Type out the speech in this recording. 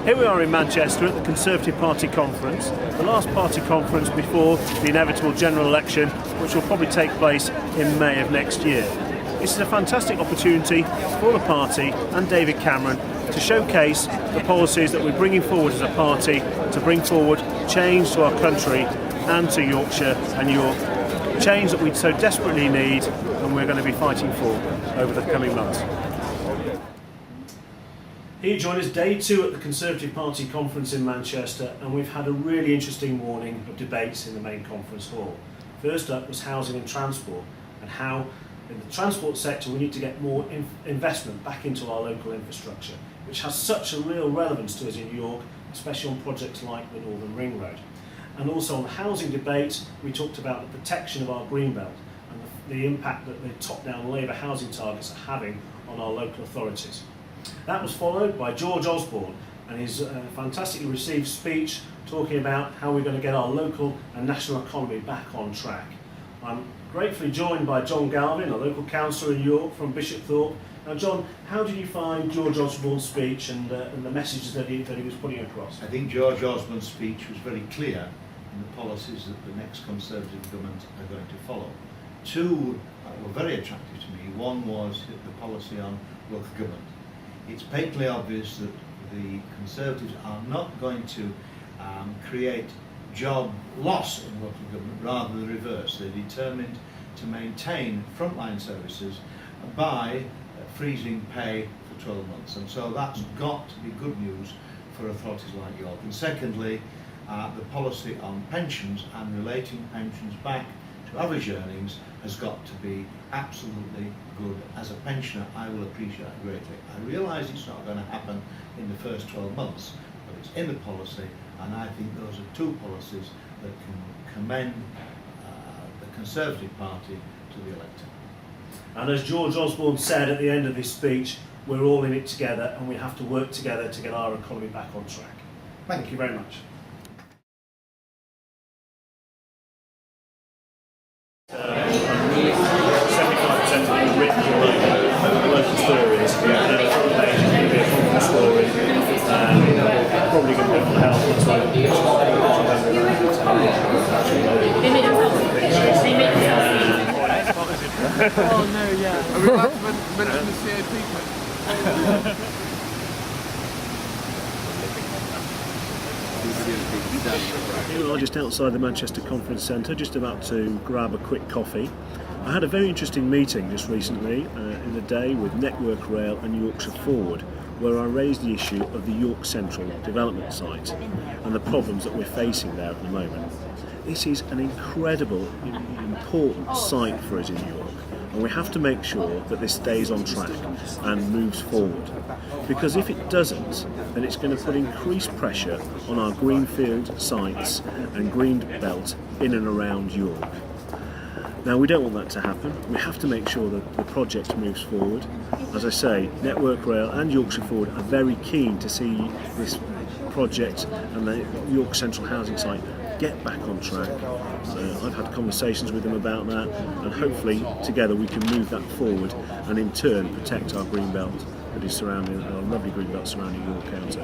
Here we are in Manchester at the Conservative Party conference, the last party conference before the inevitable general election, which will probably take place in May of next year. This is a fantastic opportunity for the party and David Cameron to showcase the policies that we're bringing forward as a party to bring forward change to our country and to Yorkshire and York. Change that we so desperately need and we're going to be fighting for over the coming months. Here you join us, day 2 at the Conservative Party conference in Manchester, and we've had a really interesting morning of debates in the main conference hall. First up was housing and transport, and how in the transport sector we need to get more investment back into our local infrastructure, which has such a real relevance to us in York, especially on projects like the Northern Ring Road. And also on the housing debate, we talked about the protection of our green belt and the impact that the top-down Labour housing targets are having on our local authorities. That was followed by George Osborne and his fantastically received speech talking about how we're going to get our local and national economy back on track. I'm gratefully joined by John Galvin, a local councillor in York from Bishopthorpe. Now John, how did you find George Osborne's speech and the messages that he was putting across? I think George Osborne's speech was very clear in the policies that the next Conservative government are going to follow. Two were very attractive to me. One was the policy on local government. It's patently obvious that the Conservatives are not going to create job loss in local government, rather the reverse. They're determined to maintain frontline services by freezing pay for 12 months. And so that's got to be good news for authorities like York. And secondly, the policy on pensions and relating pensions back to average earnings has got to be absolutely good. As a pensioner, I will appreciate it greatly. I realise it's not going to happen in the first 12 months, but it's in the policy, and I think those are two policies that can commend the Conservative Party to the electorate. And as George Osborne said at the end of his speech, we're all in it together and we have to work together to get our economy back on track. Thank you very much. 75% of the written local stories, and then the front page is going to be a conference story, probably going to go for the house as well. Oh no, yeah. Are we allowed to mention the CAP? Here we are just outside the Manchester Conference Centre, just about to grab a quick coffee. I had a very interesting meeting just recently in the day with Network Rail and Yorkshire Forward, where I raised the issue of the York Central development site and the problems that we're facing there at the moment. This is an incredible, important site for us in York, and we have to make sure that this stays on track and moves forward. Because if it doesn't, then it's going to put increased pressure on our greenfield sites and green belt in and around York. Now, we don't want that to happen. We have to make sure that the project moves forward. As I say, Network Rail and Yorkshire Forward are very keen to see this project and the York Central housing site get back on track. I've had conversations with them about that, and hopefully together we can move that forward and in turn protect our green belt that is surrounding, our lovely green belt surrounding York County.